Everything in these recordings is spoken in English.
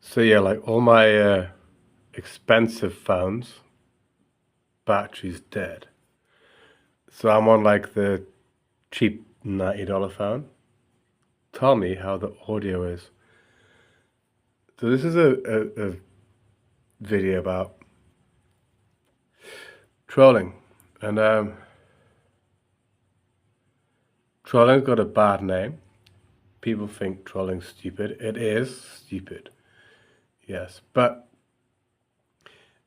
So yeah, like all my expensive phones, battery's dead. So I'm on like the cheap $90 phone. Tell me how the audio is. So this is a video about trolling. And trolling's got a bad name. People think trolling's stupid. It is stupid. Yes. But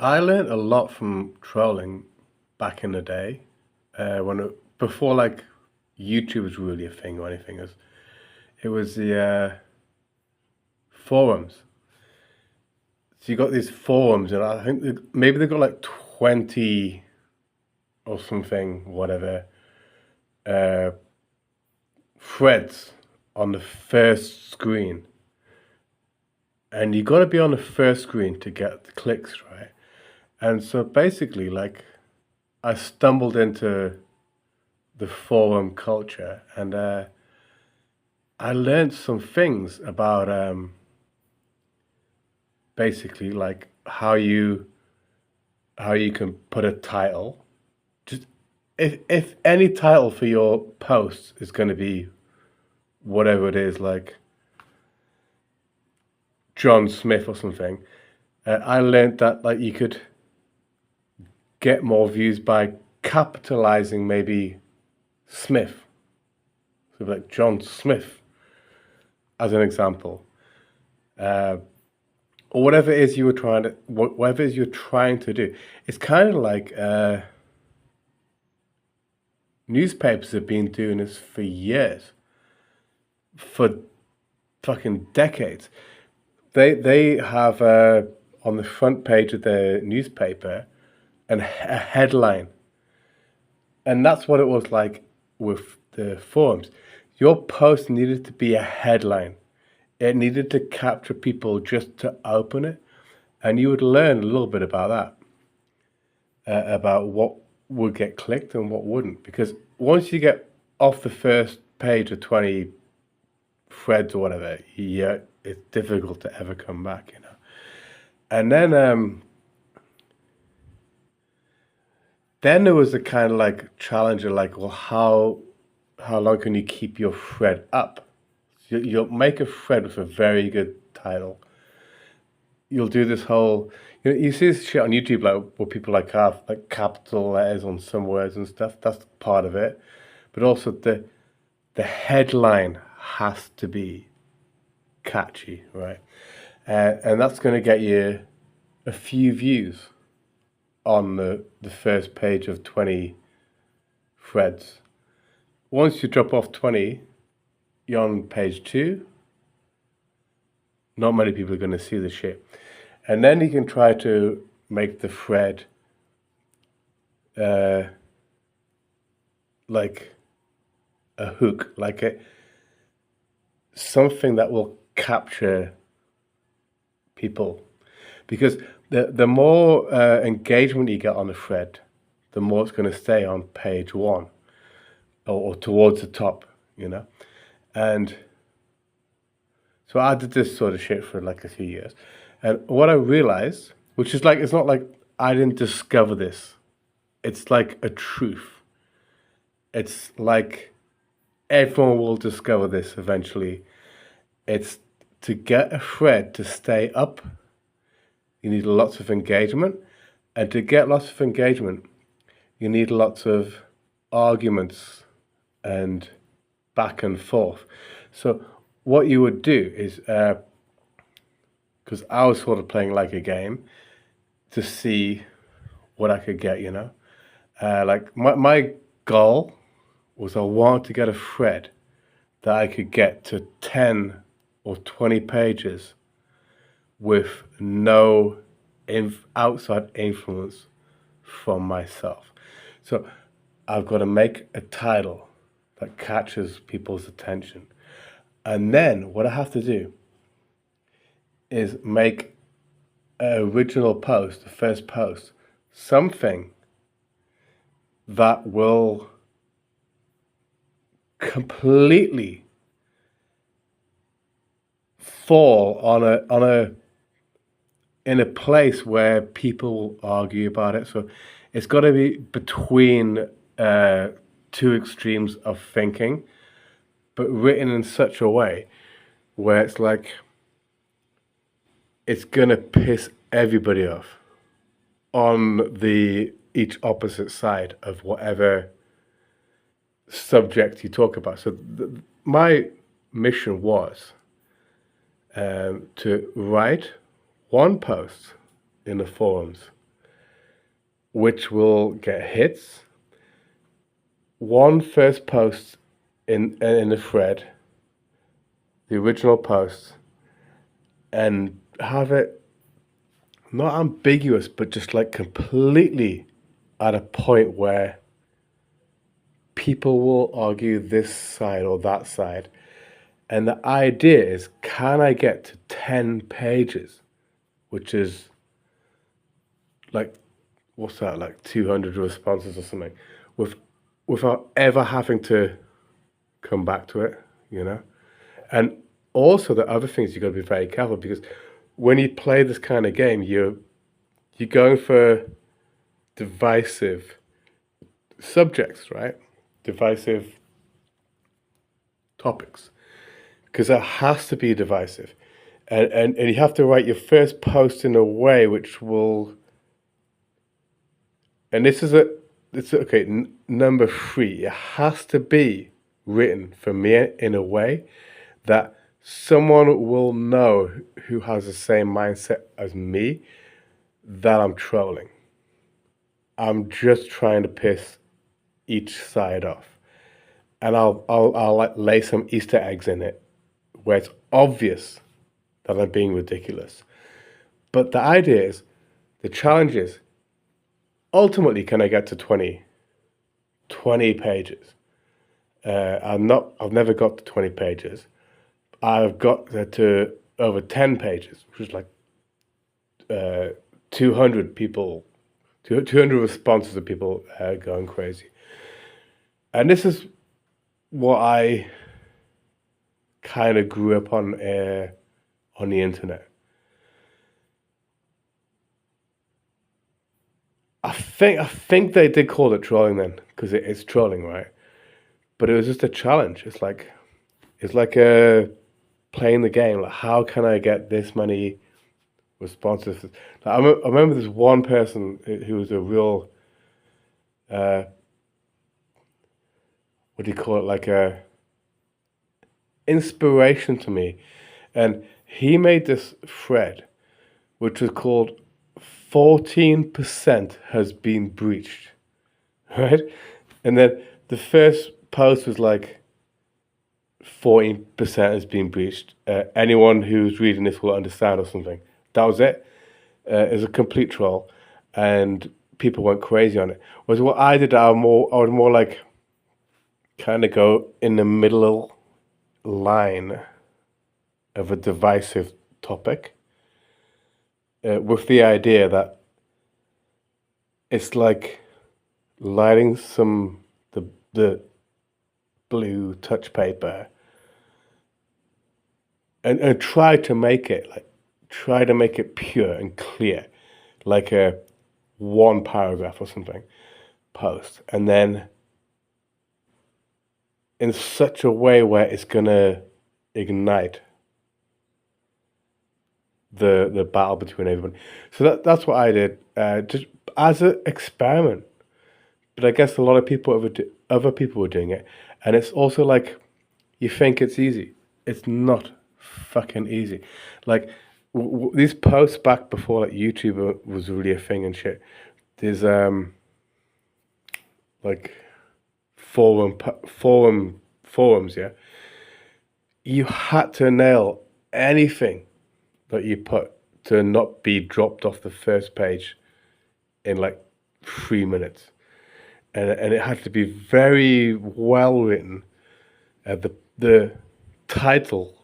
I learned a lot from trolling back in the day. Before like YouTube was really a thing or anything. It was the forums. So you got these forums, and I think maybe they've got like 20 or something, whatever, uh, threads on the first screen. And you got to be on the first screen to get the clicks, right? And so basically, like, I stumbled into the forum culture, and I learned some things about basically like how you can put a title. Just if any title for your post is going to be whatever it is, like John Smith or something, I learned that like you could get more views by capitalizing maybe Smith, so like John Smith as an example, or whatever it is whatever it is you're trying to do. It's kind of like newspapers have been doing this for years, for fucking decades. They have on the front page of their newspaper a headline, and that's what it was like with the forums. Your post needed to be a headline. It needed to capture people just to open it, and you would learn a little bit about that, about what would get clicked and what wouldn't. Because once you get off the first page of 20 threads or whatever, yeah, it's difficult to ever come back, you know. And then there was a kind of like challenge of like, well, how long can you keep your thread up? You'll make a thread with a very good title. You'll do this whole, you see this shit on YouTube, like where people like have like capital letters on some words and stuff. That's part of it, but also the headline has to be catchy, right? And that's going to get you a few views on the first page of 20 threads. Once you drop off 20, you're on page 2. Not many people are going to see the shit. And then you can try to make the thread like a hook, like something that will capture people. Because the more engagement you get on the thread, the more it's going to stay on page 1 or towards the top, you know. And so I did this sort of shit for like a few years. And what I realized, which is like, it's not like I didn't discover this. It's like a truth. It's like everyone will discover this eventually. It's to get a thread to stay up, you need lots of engagement. And to get lots of engagement, you need lots of arguments and back and forth. So what you would do is, because I was sort of playing like a game to see what I could get, you know. Like my goal was I wanted to get a thread that I could get to 10 or 20 pages with no outside influence from myself. So I've got to make a title that catches people's attention. And then what I have to do is make an original post, the first post, something that will completely fall on a in a place where people will argue about it. So it's got to be between two extremes of thinking, but written in such a way where it's like it's gonna piss everybody off on the each opposite side of whatever subject you talk about. So my mission was to write one post in the forums which will get hits, one first post in the thread, the original post, and have it not ambiguous, but just like completely at a point where people will argue this side or that side. And the idea is, can I get to 10 pages, which is like, what's that, like 200 responses or something, without ever having to come back to it, you know? And also the other things you got to be very careful, because when you play this kind of game, you're going for divisive subjects, right? Divisive topics, because it has to be divisive, and you have to write your first post in a way which will. And this is okay. Number 3, it has to be written for me in a way that someone will know who has the same mindset as me that I'm trolling. I'm just trying to piss each side off, and I'll like lay some Easter eggs in it where it's obvious that I'm being ridiculous. But the idea is, the challenge is, ultimately, can I get to 20 pages? I've never got to 20 pages. I've got to over 10 pages, which is like 200 people, 200 responses of people going crazy. And this is what I kind of grew up on the internet. I think they did call it trolling then, because it's trolling, right? But it was just a challenge. It's like playing the game. Like, how can I get this many responses? Like, I remember this one person who was a real, what do you call it? Like a inspiration to me, and he made this thread, which was called 14% has been breached, right? And then the first post was like 14% has been breached. Anyone who's reading this will understand, or something. That was it. It was a complete troll, and people went crazy on it. Whereas what I did, I would more like kind of go in the middle line of a divisive topic, with the idea that it's like lighting the blue touch paper and try to make it pure and clear, like a one paragraph or something post, and then in such a way where it's gonna ignite the battle between everybody. So that's what I did, just as an experiment. But I guess a lot of people other people were doing it, and it's also like, you think it's easy. It's not fucking easy. Like these posts back before like YouTube was really a thing and shit. There's like forums, yeah. You had to nail anything that you put to not be dropped off the first page in like 3 minutes, and it had to be very well written. The title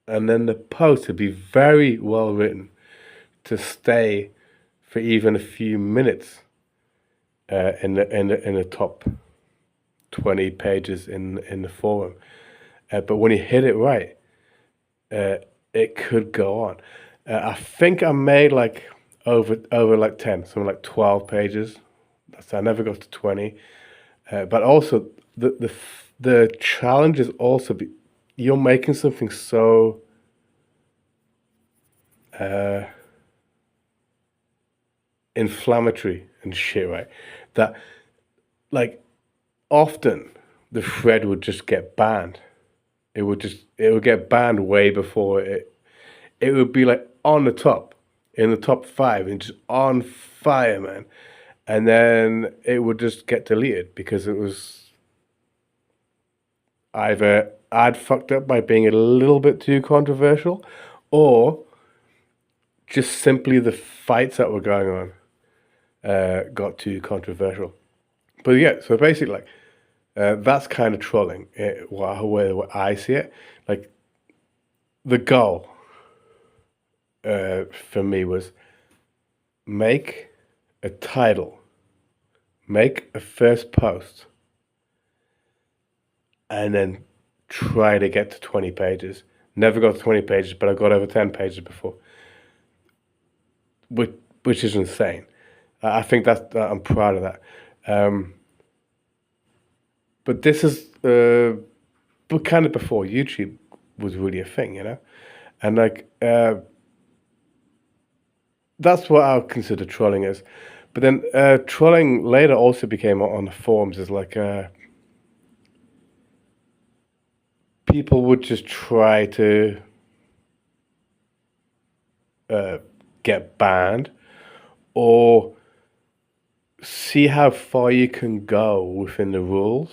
and then the post to be very well written to stay for even a few minutes in the top 20 pages in the forum. But when you hit it right, it could go on. I think I made like over like 10, something like 12 pages. So I never got to 20. But also the challenge is also you're making something so uh, inflammatory and shit, right? That like often the thread would just get banned. It would get banned way before it would be like on the top, in the top five, and just on fire, man. And then it would just get deleted because it was either I'd fucked up by being a little bit too controversial, or just simply the fights that were going on got too controversial. But yeah, so basically, like that's kind of trolling. Where I see it, like the goal for me was make a title, make a first post, and then try to get to 20 pages. Never got to 20 pages, but I got over 10 pages before, which, which is insane. I think I'm proud of that. Um, but this is, but kind of before YouTube was really a thing, you know? And like, that's what I would consider trolling is. But then trolling later also became on the forums as like people would just try to get banned or see how far you can go within the rules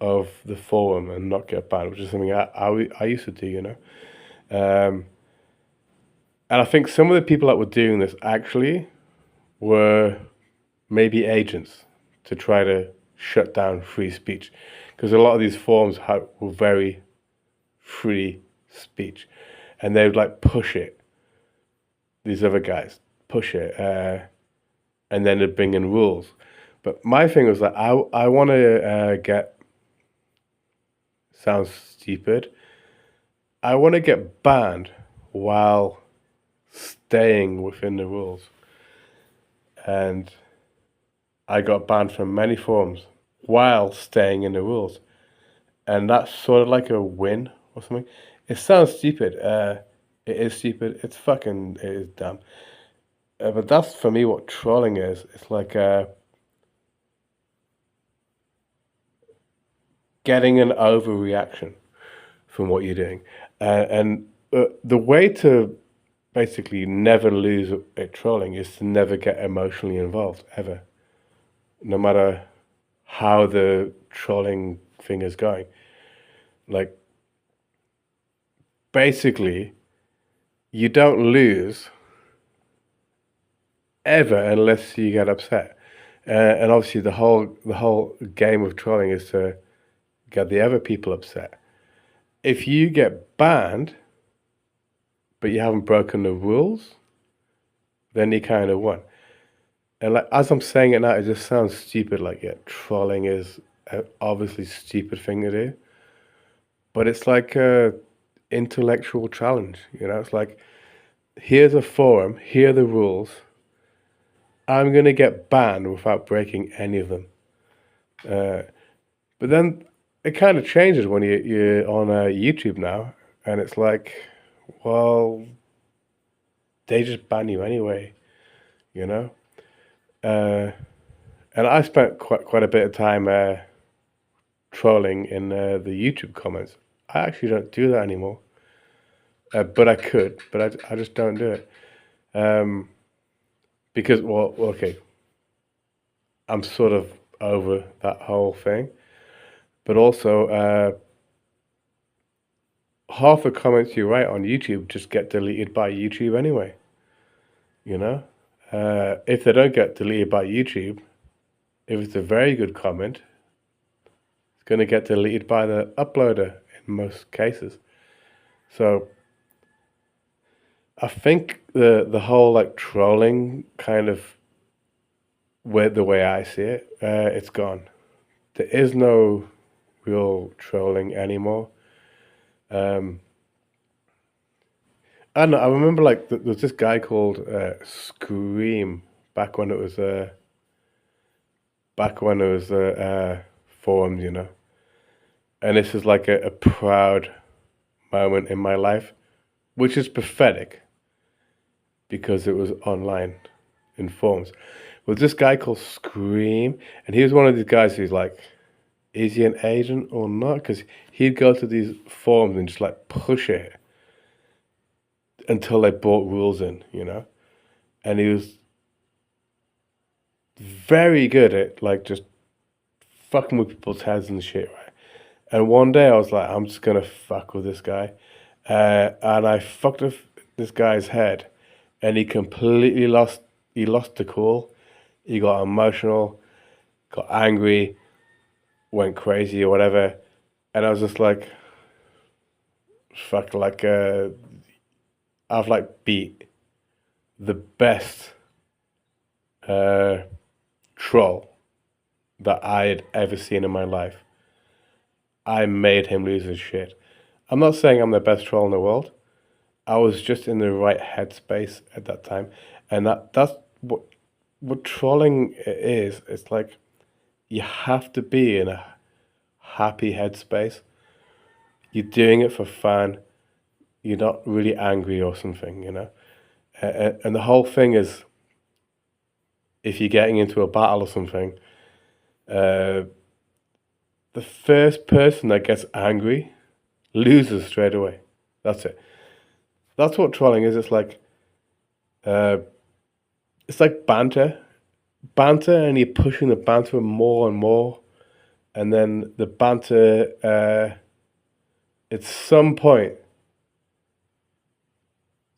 of the forum and not get banned, which is something I used to do, you know. Um, and I think some of the people that were doing this actually were maybe agents to try to shut down free speech, because a lot of these forums were very free speech, and they would like push it. These other guys push it, and then they'd bring in rules. But my thing was that I want to get sounds stupid. I want to get banned while staying within the rules, and I got banned from many forums while staying in the rules, and that's sort of like a win or something. It sounds stupid. It is stupid. It is dumb. But that's for me what trolling is. It's like getting an overreaction from what you're doing, and the way to basically never lose at trolling is to never get emotionally involved ever, no matter how the trolling thing is going. Like basically, you don't lose ever unless you get upset. And obviously, the whole game of trolling is to get the other people upset. If you get banned, but you haven't broken the rules, then you kind of won. And like as I'm saying it now, it just sounds stupid. Like yeah, trolling is a obviously stupid thing to do, but it's like a intellectual challenge. You know, it's like here's a forum, here are the rules. I'm gonna get banned without breaking any of them. Uh, but then it kind of changes when you're on YouTube now, and it's like, well, they just ban you anyway, you know. Uh, and I spent quite a bit of time trolling in the YouTube comments. I actually don't do that anymore, but I could, but I just don't do it because well, okay, I'm sort of over that whole thing, but also half the comments you write on YouTube just get deleted by YouTube anyway. You know, if they don't get deleted by YouTube, if it's a very good comment, it's going to get deleted by the uploader in most cases. So I think the whole like trolling kind of the way I see it, it's gone. There is no real trolling anymore. Um, I don't know. I remember like there was this guy called Scream back when it was forums, you know. And this is like a proud moment in my life, which is pathetic because it was online in forums. Was this guy called Scream, and he was one of these guys who's like, is he an agent or not? Because he'd go to these forums and just like push it until they brought rules in, you know. And he was very good at like just fucking with people's heads and shit, right? And one day I was like, I'm just gonna fuck with this guy, and I fucked with this guy's head, and he completely lost. He lost the cool. He got emotional, got angry, went crazy or whatever, and I was just like, fuck, like I've like beat the best uh, troll that I had ever seen in my life. I made him lose his shit. I'm not saying I'm the best troll in the world. I was just in the right headspace at that time, and that's what trolling is. It's like you have to be in a happy headspace. You're doing it for fun. You're not really angry or something, you know. And the whole thing is, if you're getting into a battle or something, uh, the first person that gets angry loses straight away. That's it. That's what trolling is. Uh, it's like banter, and you're pushing the banter more and more, and then the banter, at some point,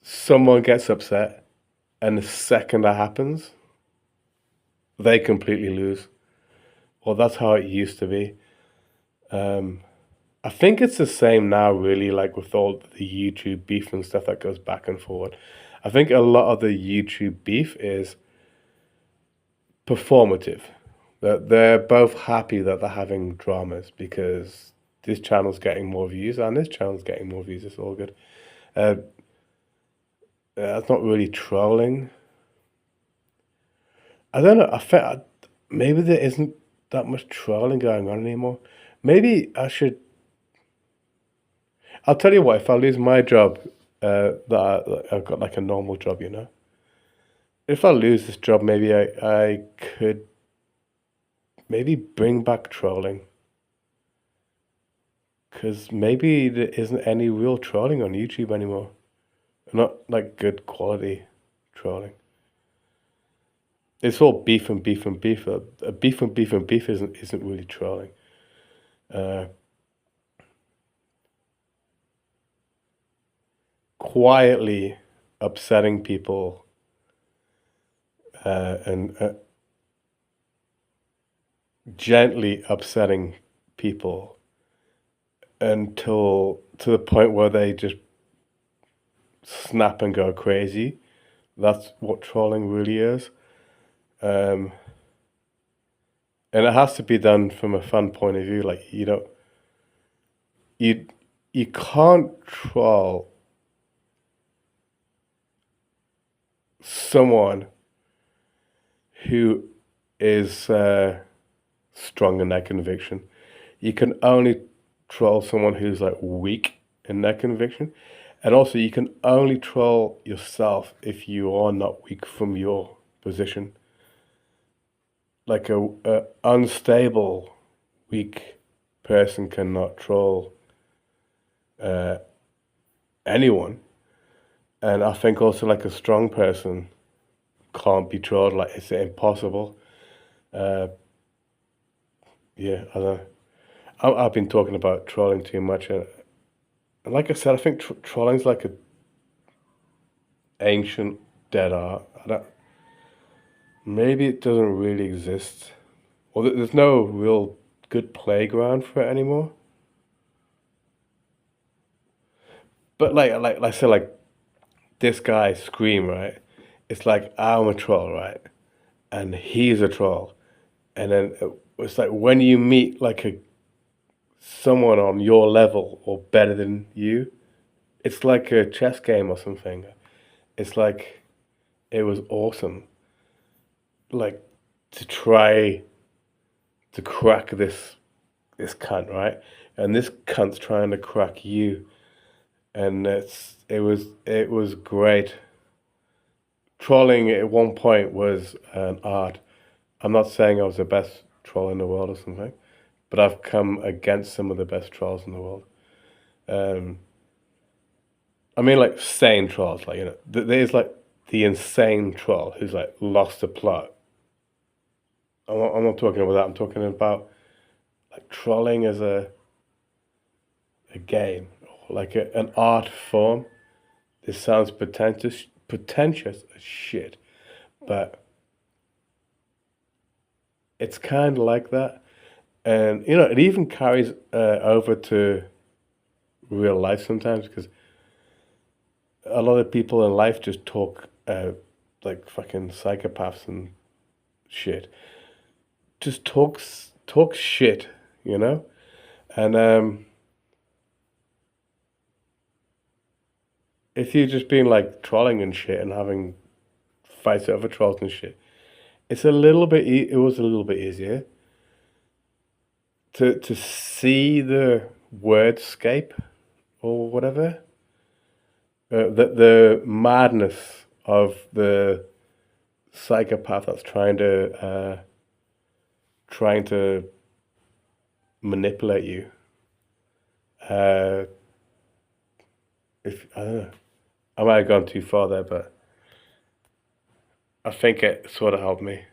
someone gets upset, and the second that happens, they completely lose. Well, that's how it used to be. Um, I think it's the same now, really, like with all the YouTube beef and stuff that goes back and forward. I think a lot of the YouTube beef is performative. That they're both happy that they're having dramas because this channel's getting more views and this channel's getting more views. It's all good. Uh, that's not really trolling. I don't know. Maybe there isn't that much trolling going on anymore. Maybe I should. I'll tell you what. If I lose my job, I've got like a normal job, you know. If I lose this job, maybe I could maybe bring back trolling. Because maybe there isn't any real trolling on YouTube anymore. Not like good quality trolling. It's all beef and beef and beef. Beef and beef and beef isn't really trolling. Uh, quietly upsetting people and gently upsetting people until to the point where they just snap and go crazy. That's what trolling really is. Um, and it has to be done from a fun point of view. Like you you can't troll someone who is strong in their conviction. You can only troll someone who's like weak in their conviction. And also, you can only troll yourself if you are not weak from your position. Like a unstable, weak person cannot troll uh, anyone. And I think also like a strong person can't be trolled. Like it's impossible. Uh, yeah, I don't know. I've been talking about trolling too much, and like I said, I think trolling's like a ancient dead art. Maybe it doesn't really exist, or there's no real good playground for it anymore. But like I said, like this guy Scream, right? It's like I'm a troll, right? And he's a troll, and then it's like when you meet like a someone on your level or better than you, it's like a chess game or something. It's like it was awesome. Like to try to crack this cunt, right? And this cunt's trying to crack you, and it was great. Trolling at one point was an art. I'm not saying I was the best troll in the world or something, but I've come against some of the best trolls in the world. Um, I mean, like sane trolls, like there's like the insane troll who's like lost the plot. I'm not talking about that. I'm talking about like trolling as a game, or like an art form. This sounds pretentious as shit, but it's kind of like that. And it even carries over to real life sometimes because a lot of people in life just talk like fucking psychopaths and shit. Just talk shit, you know. And if you're just being like trolling and shit and having fights over trolls and shit, it's a little bit. It was a little bit easier to see the wordscape or whatever. The madness of the psychopath that's trying to manipulate you. Uh, if I don't know, I might have gone too far there, but I think it sort of helped me.